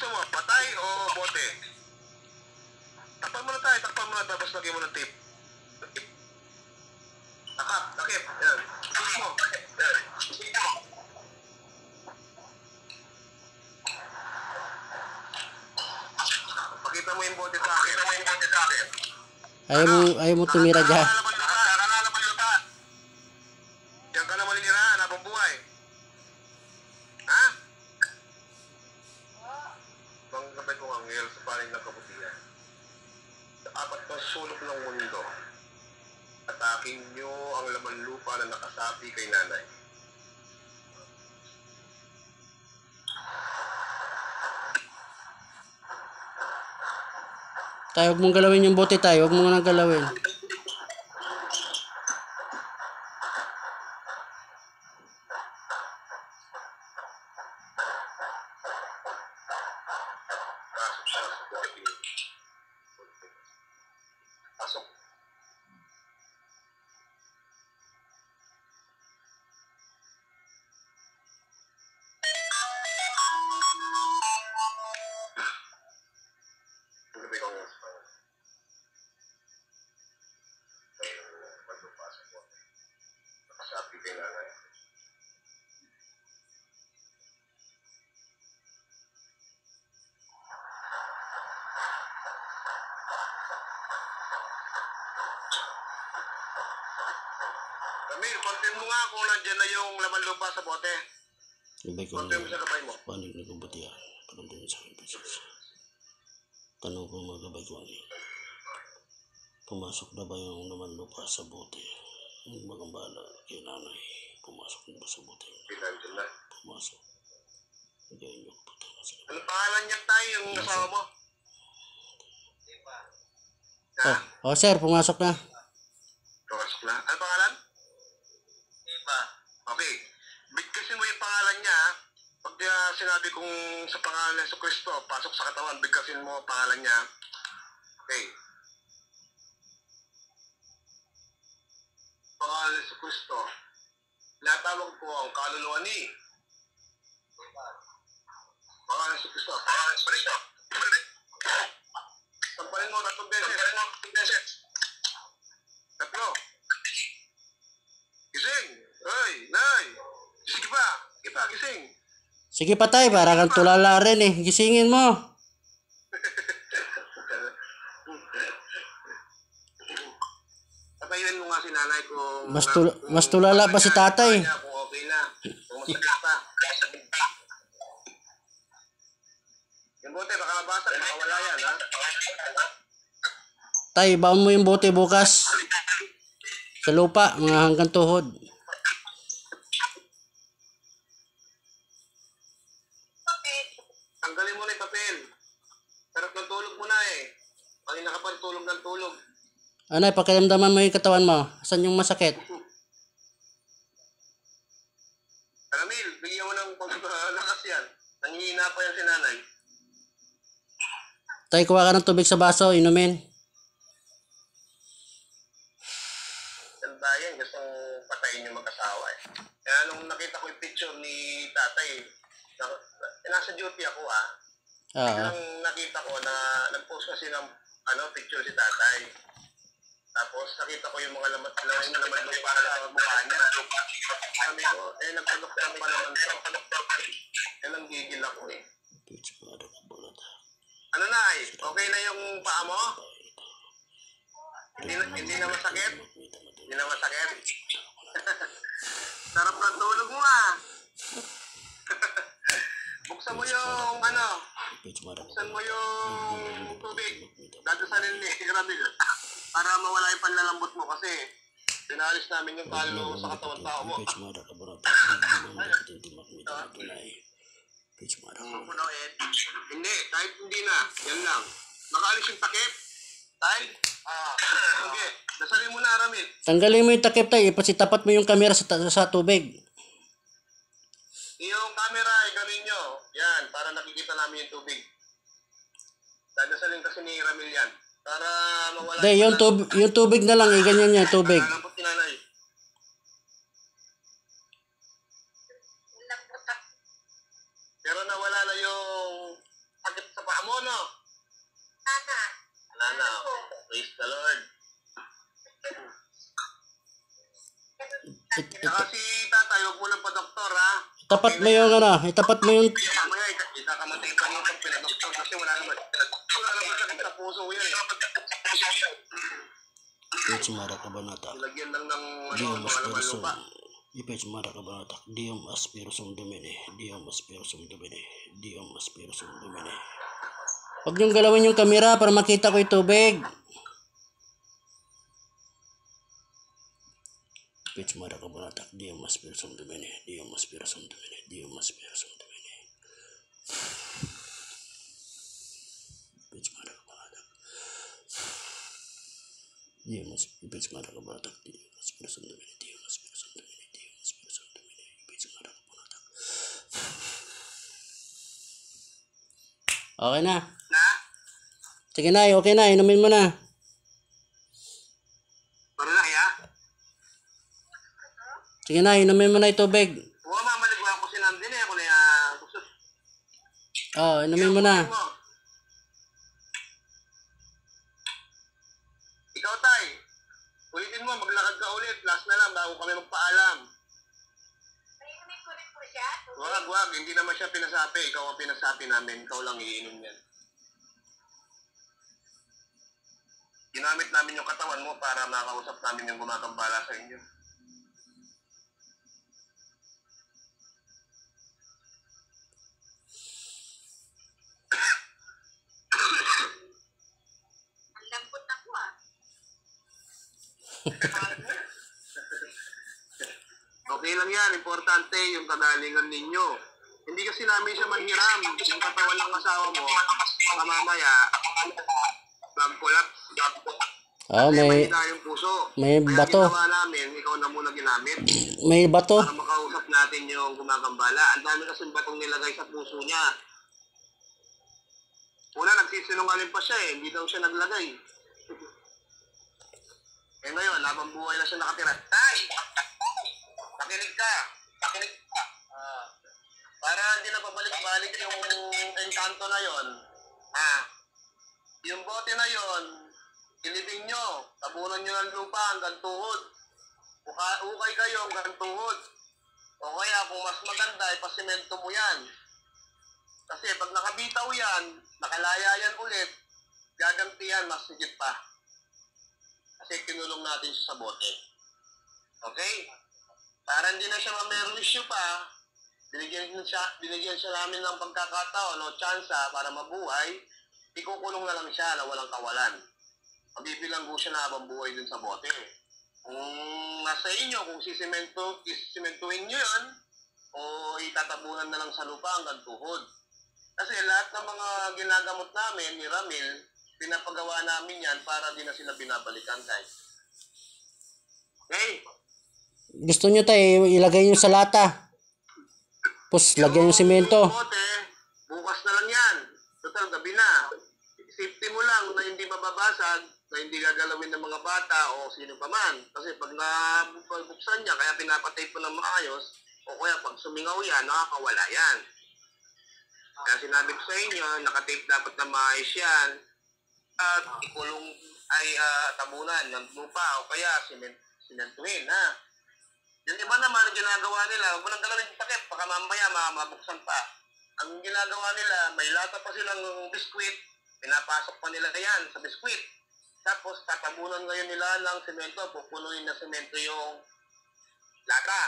gusto mo? Patay o bote? Takpan mo na tayo, tapos lagyan mo ng tape. Takip. Yan. Tape mo. Pakita mo yung bote sa akin. Ayaw mo tumira dyan. Diyan ka na malinira, habang buhay. Ha? Bang gabay kong anghel sa paling ng kabutihan. Sa apat na sulok ng mundo, atakin nyo ang laman lupa na nakasapi kay nanay. Tayo, huwag mong galawin yung bote tayo. Huwag mo nang galawin. Pasok siya sa bote. Pasok. Gabi kong maglupa sa bote. Nakasapi kay nanay. Ramil, kontin mo nga kung nandyan na yung laman lupa sa bote. Ibay ko Kontin mo sa gabay mo. panig na kabutihan. Paramdamin sa akin. Tanong ko mga gabay ko pumasok na ba yung naman lupa sa bote? Ang magambala kay nanay. Pumasok na ba sa bote? Pinandyan na. Pumasok. Nagayin niyo kabuti na sila. Ano pangalan niya tayo, yung asawa mo? Ha? Oh sir, pumasok na. Pumasok na. Ano pangalan? Iba. Okay. Bigkasin mo yung pangalan niya. Pag sinabi kong sa pangalan ng Kristo, pasok sa katawan, bigkasin mo ang pangalan niya. Okay. Pangalan ng Kristo. Natawag ko ang kaluluwa ni. Pangalan ng Kristo. Pangalan ng Kristo. Sampalin mo 3 beses. Tatlo. Gising. Hoy, nay. Sige pa. Gising. Sige patay, para kang tulala rin eh. Gisingin mo. Tapayin mo nga si nanay kung... Mas tulala pa si tatay. Kung okay na. Kung masakit pa. Yung bote, baka mabasag. Baka wala yan, ha? Tay, baon mo yung bote bukas. Sa lupa, mga hanggang tuhod. Tanggalin mo na yung papel. Sarap ng tulog mo na eh. Kanina ka pa tulog ng tulog. Ano, pakiramdaman mo yung katawan mo. Saan yung masakit? Ramil, bigyan mo ng lakas yan. Nangihina pa yan si nanay. Tay, kuha ka ng tubig sa baso, inumin. Yan bayan, gustong patayin yung mag-asawa eh. Kaya nung nakita ko yung picture ni tatay, nasa duty ako Biglang nakita ko na nag-post kasi ng picture si tatay. Tapos nakita ko yung mga laman lupa sa mukha niya. Sabi ko, nagpadoktor pa naman to. Ang gigil ako eh. Ano na okay na yung paa mo? Hindi na masakit? Hindi na masakit? Sarap ng tulog mo Buksan mo yung buksan mo yung tubig. Dadasalin ni Ramil para mawala yung panlalambot mo kasi pinalis namin yung kaluluwa sa katawan tao mo. Hindi, kahit hindi na. Yan lang. Nakaalis yung takip. Tay? Okay. Dasalin mo na, Ramil. Tanggalin mo yung takip tayo. Ipasitapat mo yung camera sa tubig. Yung camera, gawin nyo. Yan, para nakikita namin yung tubig. Dadasalin kasi ni Ramil yan. Para mawala yung tubig na lang, ganyan niya, tubig. Nalambot ni nanay. Pero nawala na yung sakit mo? Nana. Praise the Lord. Saka si tatay, huwag mo lang pa doktor, ha? Itapat mo yung itapat mo yung... Mamaya, ikakamatay pa yung pinadoktor kasi wala naman sakit sa puso yan, eh. Ipetsumara ka ba natak? Nilagyan lang ng Diom mga laman aspirosum. lupa. Ipetsumara ka ba natak? Diom aspirosum domine. Diom aspirosum domine. Diom aspirosum domine. Huwag niyong galawin yung kamera para makita ko yung tubig. Ipetsumara ka ba natak? Diom aspirosum domine. Diom aspirosum domine. Diom aspirosum domine. Ipetsumara ka ba natak? Diom ipetsumara ka ba natak? Diom aspirosum domine. Diom aspirosum domine. Diom aspirosum domine. Ipetsumara ka ba natak? Okay na. Na? Sige na, okay na. Inumin mo na. Para na, ya? Sige na, inumin mo na yung tubig. Huwag mamaligwa ko si Nandin, eh. Ako na gusto. Inumin mo na. Ikaw, tay. Ulitin mo, maglakad ka ulit. Last na lang, bago kami magpaalam. Wag. Hindi naman siya pinasapi. Ikaw ang pinasapi namin. Ikaw lang iinom yan. Ginamit namin yung katawan mo para makausap namin yung gumagambala sa inyo. Ang lambot ako, ah. Okay lang yan. Importante yung kagalingan ninyo. Hindi kasi namin siya manghiram. Yung katawan ng asawa mo, mamamaya, mag-collapse. May yung puso. may Kaya bato. ginawa namin, ikaw na muna ginamit. May bato. Para makausap natin yung gumagambala. Ang dami kasi batong nilagay sa puso niya. Una, nagsisinungaling pa siya, eh. Hindi daw siya naglagay. Eh ngayon, habang buhay na siya nakatira. Tay! Pakinig ka! Para hindi na pabalik-balik yung engkanto na yon. Yung bote na yon, ilibing nyo. Tabunan nyo ng lupa hanggang tuhod. Ukay kayo hanggang tuhod. O kaya kung mas maganda, ipasimento mo yan. Kasi pag nakabitaw yan, nakalaya yan ulit, gagantihan mas higit pa. Kasi kinulong natin siya sa bote. Okay? Para hindi na siya ma-issue pa, binigyan siya namin ng pagkakataon o tsansa para mabuhay, ikukulong na lang siya na walang kawalan. Mabibilanggo siya na habang buhay dun sa bote. Kung nasa inyo, kung sisimentuhin nyo yan, o itatabunan na lang sa lupa hanggang tuhod. Kasi lahat ng mga ginagamot namin ni Ramil, pinapagawa namin yan para di na sila binabalikan, guys. Okay? Gusto nyo tayo, ilagay nyo sa lata. Tapos lagyan yung simento. Bote, bukas na lang yan. Total, gabi na. Safety mo lang na hindi mababasag, na hindi gagalawin ng mga bata o sino pa man. Kasi pag nabuksan niya, kaya pinapatape mo ng maayos, o kaya pag sumingaw yan, nakakawala yan. Kaya sinabi ko sa inyo, nakatape dapat na maayos yan. At ikulong ay tabunan ng lupa o kaya simentuhin, ha? Yung iba naman, ginagawa nila, huwag mo nang galawin yung takip, baka mamaya mabuksan pa. Ang ginagawa nila, may lata pa silang biskwit, pinapasok pa nila yan sa biskwit. Tapos, tatabunan ngayon nila ng semento, pupunuin na semento yung lata.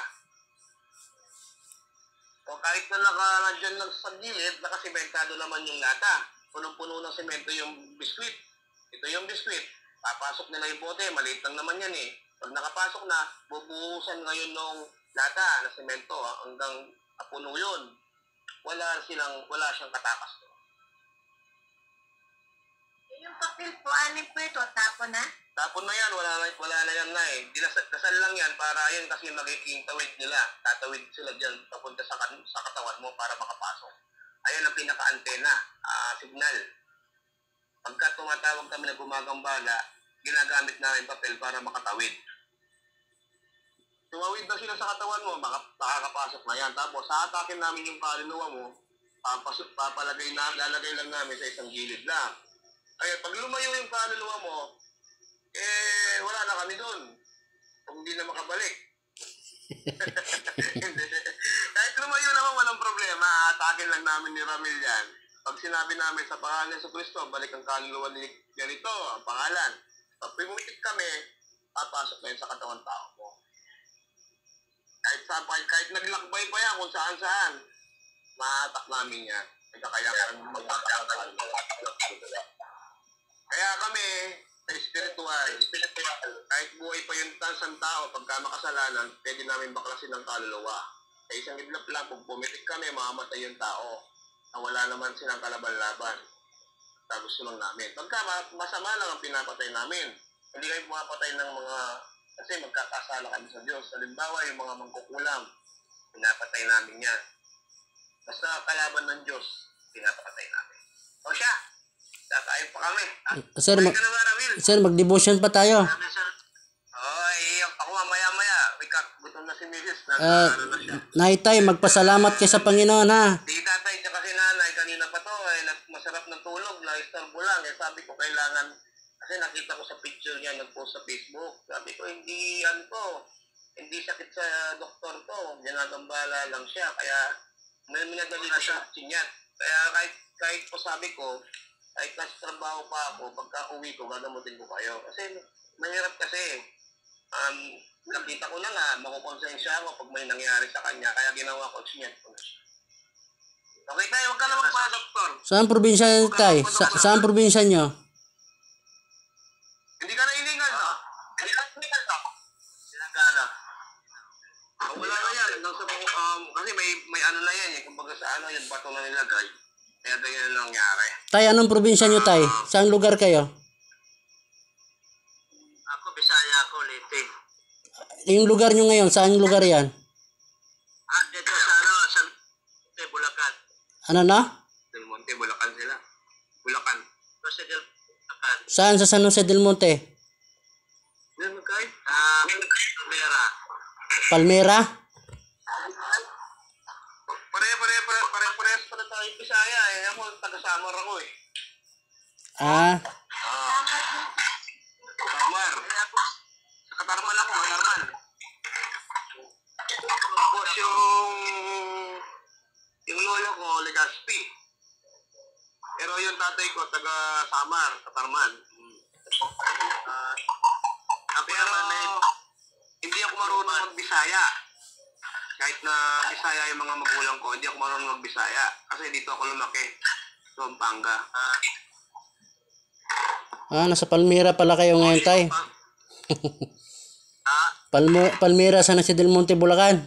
O kahit na nandiyan lang sa gilid, nakasementado naman yung lata. Punong-puno ng semento yung biskwit. Ito yung biskwit. Papasok nila yung bote, maliit lang naman yan eh. Pag nakapasok na, bubuhusan ngayon ng lata na semento hanggang puno yun. Wala siyang katakas. Yung papel po, anin po ito? Tapon na? Tapon na yan, wala na yan na eh. Dasal lang yan para yun kasi magiging tawid nila. Tatawid sila dyan papunta sa katawan mo para makapasok. Ayun ang pinaka-antena, signal. Pagka tumatawag kami na gumagambala, ginagamit namin papel para makatawid. Tumawid na sila sa katawan mo, makakapasok na yan. Tapos, sa atakin namin yung kaluluwa mo, lalagay lang namin sa isang gilid lang. Ay, pag lumayo yung kaluluwa mo, wala na kami doon. Kung hindi na makabalik. Kahit lumayo naman, walang problema. Atakin lang namin ni Ramil yan. Pag sinabi namin sa pangalan ni Jesucristo, balik ang kaluluwa ni ganito, ang pangalan. Pag pumitik kami, papasok na yun sa katawan tao mo. Kahit naglakbay pa yan kung saan-saan, maatak namin yan. Kaya kami, sa spiritual, kahit buhay pa yung tansang tao, pagka makasalanan, pwede namin baklasin ng kaluluwa. Sa isang idlap lang, kung pumitik kami, mamamatay yung tao na wala naman silang kalaban-laban. Sa gusto lang namin. Pagka masama lang ang pinapatay namin, hindi kayo pumapatay ng mga, kasi magkakasala kami sa Diyos. Halimbawa, yung mga mangkukulam, pinapatay namin yan. Basta kalaban ng Diyos, pinapatay namin. O siya, kakain pa kami. Sir, mag-devotion pa tayo. Ako maya-maya. Gutom na si Mrs. Naitay, magpasalamat kayo sa Panginoon, ha? Di tatay, tsaka si nanay, kanina pa to, masarap ng tulog, na-istorbo lang. Sabi ko, kailangan, kasi nakita ko sa picture niya, nag-post sa Facebook. Sabi ko, hindi sakit sa doktor to. Ginagambala lang siya, kaya may minadali na siya sinyat. Kaya kahit po sabi ko, kahit nasa trabaho pa ako, pagka uwi ko, gagamutin ko kayo. Kasi mahirap kasi. Nakita ko na nga, makukonsensya ako pag may nangyari sa kanya. Kaya ginawa ko, sinyat ko na siya. Okay tayo, huwag ka na magpa, doktor. Saan probinsya nyo, tay? Saan probinsya nyo? Hindi ka na ilingan, no? Hindi ka na ilingan, no? Sinagana. Wala na yan. Kasi may ano na yan. Kumbaga sa ano, yung bato na nilagay. Kaya ganyan lang nangyari. Tay, anong probinsya nyo, tay? Saan lugar kayo? Ako, Bisaya ako, Leyte. Yung lugar nyo ngayon, saan lugar yan? Dito sa Bulacan. Ano na? Del Monte, Bulacan sila. Bulacan. Sa Del Bulacan. Saan sa San Jose del Monte? Magkay? Palmera. Palmera? Pare-parehas pa na tayo Bisaya eh. Ako, taga-Samar ako eh. Samar. Sa Katarman ako, Katarman. Tapos yung lolo ko, Legazpi. Pero yung tatay ko, taga-Samar, Katarman. Pero hindi ako marunong mag-Bisaya. Kahit na Bisaya yung mga magulang ko, hindi ako marunong mag-Bisaya. Kasi dito ako lumaki. Sa Pampanga. Nasa Palmera pala kayo ngayon, tay. Palmera, San Jose del Monte, Bulacan.